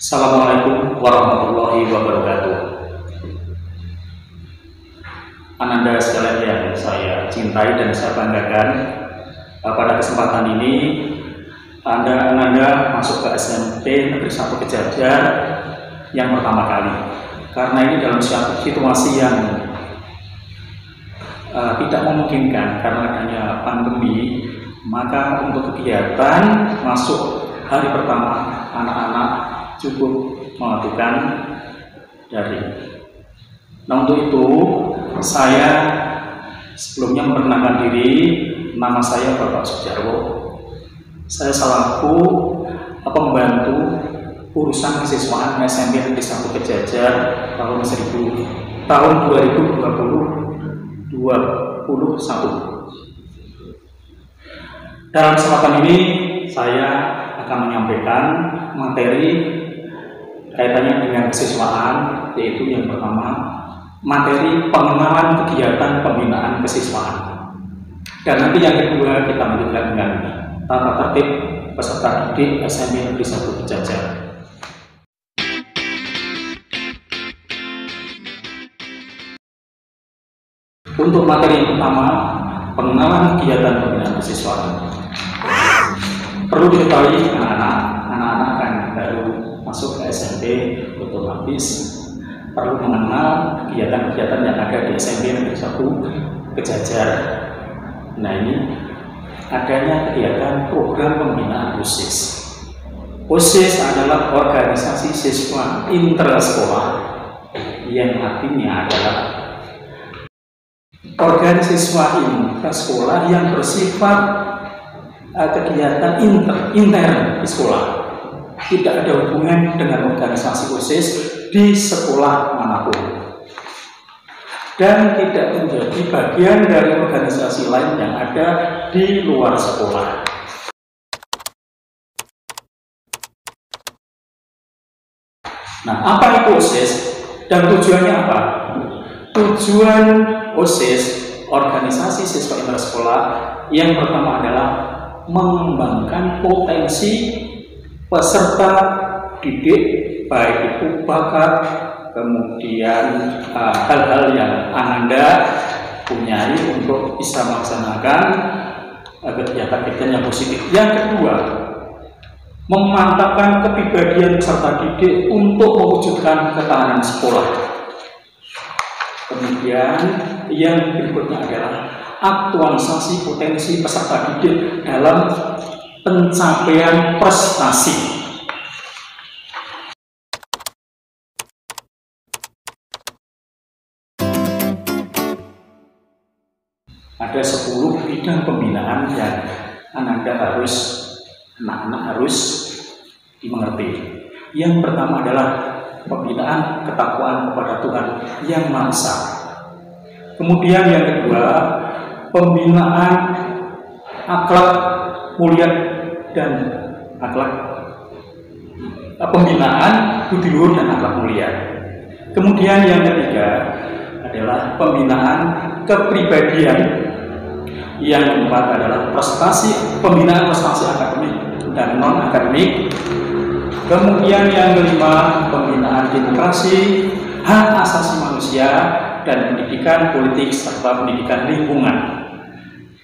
Assalamualaikum warahmatullahi wabarakatuh. Ananda sekalian yang saya cintai dan saya banggakan, pada kesempatan ini Ananda masuk ke SMP Negeri 1 Kejajar yang pertama kali. Karena ini dalam situasi yang tidak memungkinkan karena adanya pandemi, maka untuk kegiatan masuk hari pertama anak-anak cukup melakukan daring. Nah, untuk itu saya sebelumnya memperkenalkan diri. Nama saya Bapak Sujarwo. Saya selaku pembantu urusan kesiswaan SMP Negeri 1 Kejajar tahun 2021. Dalam kesempatan ini saya akan menyampaikan materi kaitannya dengan kesiswaan, yaitu yang pertama materi pengenalan kegiatan pembinaan kesiswaan, dan nanti yang kedua kita lanjutkan dengan tata tertib peserta didik SMP Negeri 1 Kejajar. Untuk materi yang pertama, pengenalan kegiatan pembinaan kesiswaan. Perlu diketahui anak-anak kan baru masuk ke SMP, otomatis perlu mengenal kegiatan-kegiatan yang ada di SMP Negeri 1 Kejajar. Nah, ini adanya kegiatan program pembinaan OSIS. OSIS adalah organisasi siswa intersekolah, yang artinya adalah organisasi siswa intersekolah yang bersifat kegiatan intern di sekolah. Tidak ada hubungan dengan organisasi OSIS di sekolah manapun, dan tidak menjadi bagian dari organisasi lain yang ada di luar sekolah. Nah, apa itu OSIS dan tujuannya apa? Tujuan OSIS, organisasi siswa intersekolah, yang pertama adalah mengembangkan potensi peserta didik, baik itu bakat, kemudian hal-hal yang Ananda punyai untuk bisa melaksanakan kegiatan-kegiatan yang positif. Yang kedua, memantapkan kepribadian peserta didik untuk mewujudkan ketahanan sekolah. Kemudian yang berikutnya adalah aktualisasi potensi peserta didik dalam pencapaian prestasi. Ada 10 bidang pembinaan yang anak-anak harus dimengerti. Yang pertama adalah pembinaan ketakwaan kepada Tuhan Yang Maha Esa. Kemudian yang kedua, pembinaan akhlak mulia dan pembinaan budi luhur dan akhlak mulia. Kemudian yang ketiga adalah pembinaan kepribadian. Yang keempat adalah pembinaan prestasi akademik dan non akademik. Kemudian yang kelima, pembinaan demokrasi, hak asasi manusia, dan pendidikan politik serta pendidikan lingkungan.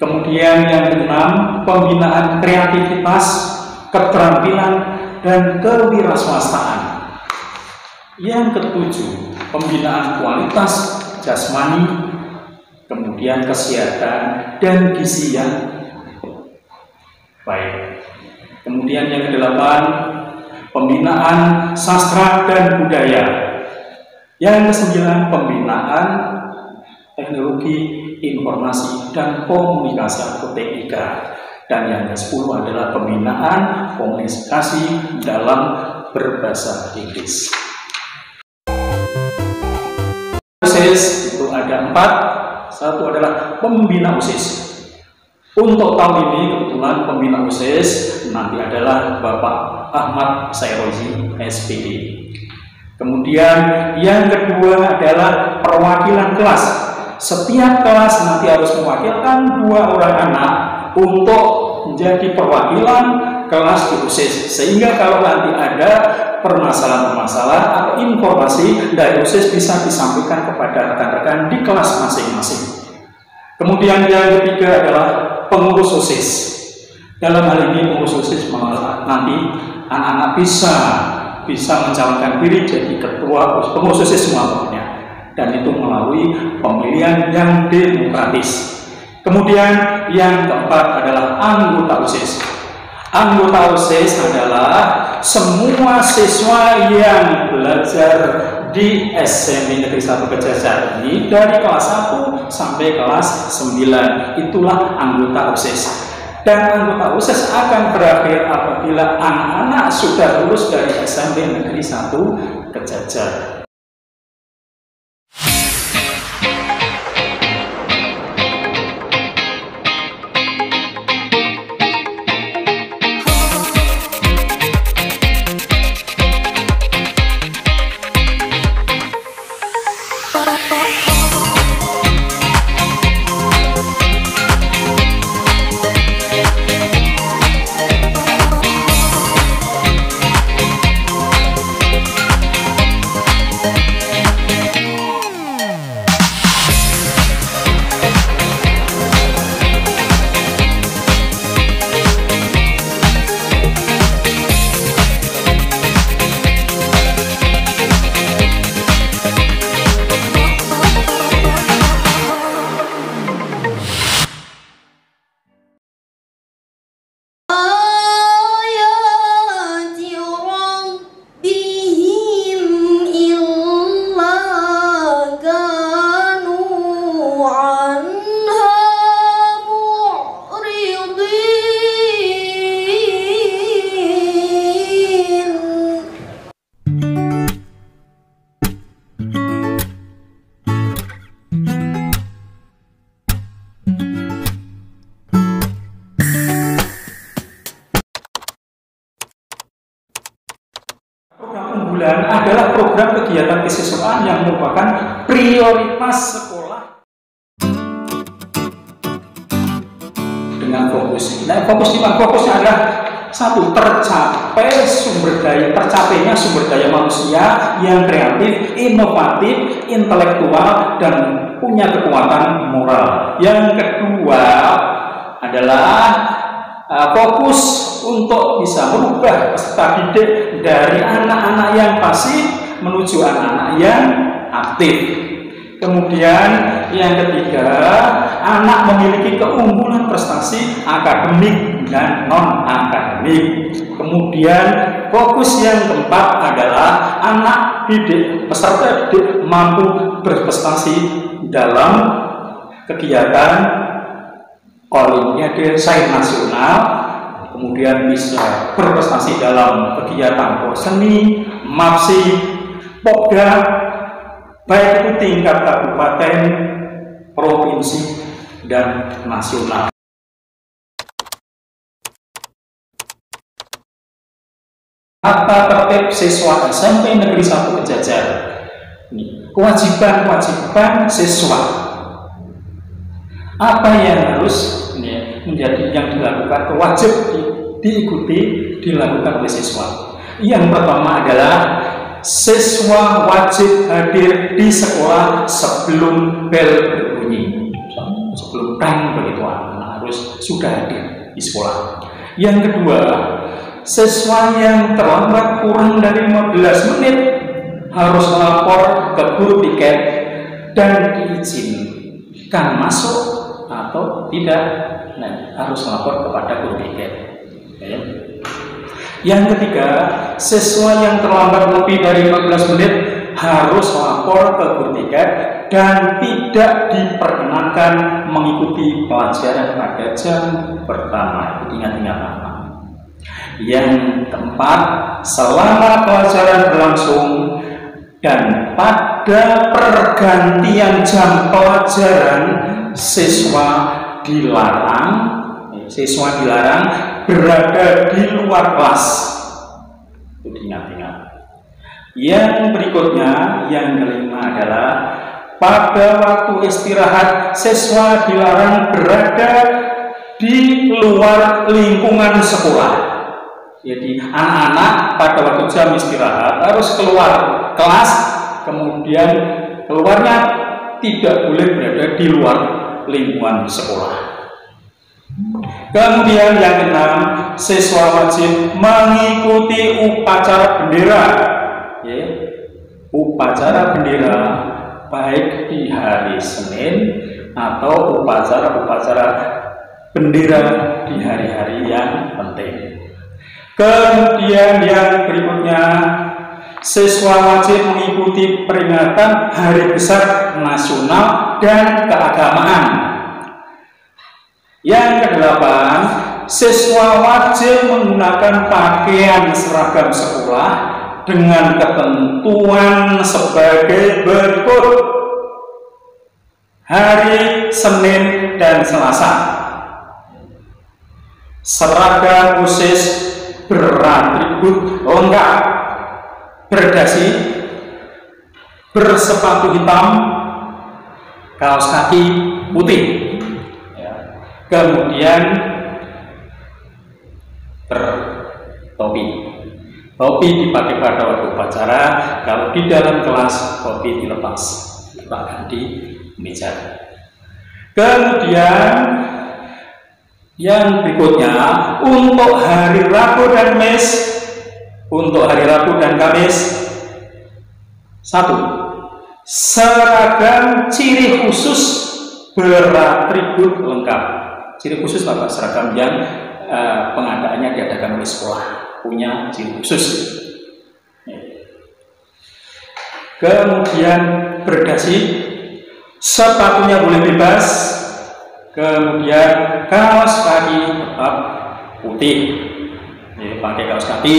Kemudian yang keenam, pembinaan kreativitas, keterampilan, dan kewirausahaan. Yang ketujuh, pembinaan kualitas jasmani, kemudian kesehatan dan gizi yang baik. Kemudian yang kedelapan, pembinaan sastra dan budaya. Yang kesembilan, pembinaan teknologi informasi dan komunikasi atau TIK. Dan yang ke-10 adalah pembinaan komunikasi dalam berbahasa Inggris. OSIS itu ada 4. Satu adalah pembina OSIS. Untuk tahun ini kebetulan pembina OSIS nanti adalah Bapak Ahmad Sairozi, SPD. Kemudian yang kedua adalah perwakilan kelas. Setiap kelas nanti harus mewakilkan 2 orang anak untuk menjadi perwakilan kelas di OSIS, sehingga kalau nanti ada permasalahan-permasalahan atau informasi dari OSIS bisa disampaikan kepada rekan-rekan di kelas masing-masing. Kemudian yang ketiga adalah pengurus OSIS. Dalam hal ini pengurus OSIS nanti anak-anak bisa mencalonkan diri jadi ketua pengurus OSIS semuanya, dan itu melalui pemilihan yang demokratis. Kemudian yang keempat adalah anggota OSIS. Anggota OSIS adalah semua siswa yang belajar di SMP Negeri 1 Pejajar ini dari kelas 1 sampai kelas 9. Itulah anggota OSIS. Dan anggota OSIS akan berakhir apabila anak-anak sudah lulus dari SMP Negeri 1 Pejajar. Adalah program kegiatan kesiswaan yang merupakan prioritas sekolah dengan fokus. Nah, fokusnya adalah satu, tercapainya sumber daya manusia yang kreatif, inovatif, intelektual, dan punya kekuatan moral. Yang kedua adalah fokus untuk bisa merubah peserta didik dari anak-anak yang pasif menuju anak-anak yang aktif. Kemudian yang ketiga, anak memiliki keunggulan prestasi akademik dan non-akademik. Kemudian fokus yang keempat adalah anak didik, peserta didik mampu berprestasi dalam kegiatan Olimpiade Sains Nasional, kemudian bisa berprestasi dalam kegiatan seni, MAPSI, Pokda, baik itu tingkat kabupaten, provinsi, dan nasional. Tata tertib siswa SMP Negeri 1 Pejajar. Kewajiban siswa. Apa yang harus menjadi yang dilakukan, wajib dilakukan oleh siswa. Yang pertama adalah siswa wajib hadir di sekolah sebelum bel berbunyi. Sebelum tang begitu, anak harus sudah hadir di sekolah. Yang kedua, siswa yang terlambat kurang dari 15 menit harus melapor ke guru piket dan diizinkan masuk atau tidak. Nah, harus melapor kepada guru piket. Okay. Yang ketiga, siswa yang terlambat lebih dari 15 menit harus melapor ke guru piket dan tidak diperkenankan mengikuti pelajaran pada jam pertama. Ingat-ingat apa? Yang keempat, selama pelajaran berlangsung dan pada pergantian jam pelajaran, siswa dilarang berada di luar kelas. Itu diingat-ingat. Yang berikutnya, yang kelima adalah pada waktu istirahat, siswa dilarang berada di luar lingkungan sekolah. Jadi anak-anak pada waktu jam istirahat harus keluar kelas, kemudian keluarnya tidak boleh berada di luar lingkungan sekolah. Kemudian yang keenam, siswa wajib mengikuti upacara bendera. Ya, upacara bendera baik di hari Senin atau upacara-upacara bendera di hari-hari yang penting. Kemudian yang berikutnya, siswa wajib mengikuti peringatan hari besar nasional dan keagamaan. Yang kedelapan, siswa wajib menggunakan pakaian seragam sekolah dengan ketentuan sebagai berikut. Hari Senin dan Selasa, seragam OSIS beratribut lengkap, berdasi, bersepatu hitam, kaos kaki putih, ya. Kemudian bertopi. Topi dipakai pada waktu upacara. Kalau di dalam kelas, topi dilepas, diletakkan di meja. Kemudian yang berikutnya, untuk hari Rabu dan Kamis, satu, seragam ciri khusus beratribut lengkap. Ciri khusus apa? Seragam yang pengadaannya diadakan oleh sekolah, punya ciri khusus. Kemudian berdasi, sepatunya boleh bebas. Kemudian kaos kaki tetap putih, ya, pakai kaos kaki.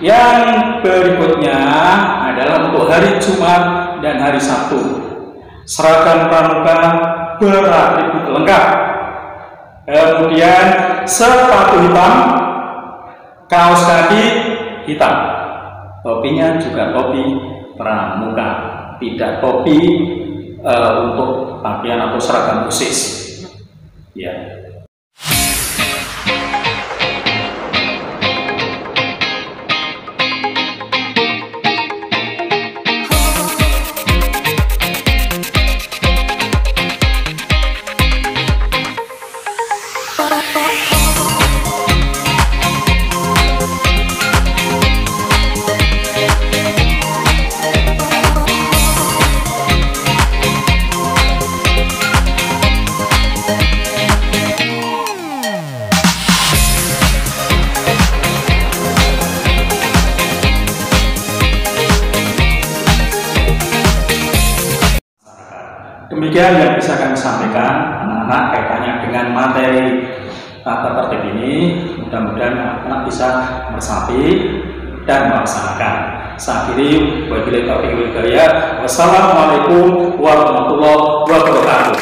Yang berikutnya adalah untuk hari Jumat dan hari Sabtu, seragam pramuka beratribut lengkap. Kemudian sepatu hitam, kaos kaki hitam, topinya juga topi pramuka, tidak topi untuk pakaian atau seragam OSIS. Ya. Demikian yang bisa kami sampaikan anak-anak kaitannya dengan materi tata tertib ini. Mudah-mudahan anak-anak bisa meresapi dan melaksanakan. Saya akhiri, wabillahi taufiq wal hidayah. Wassalamualaikum warahmatullahi wabarakatuh.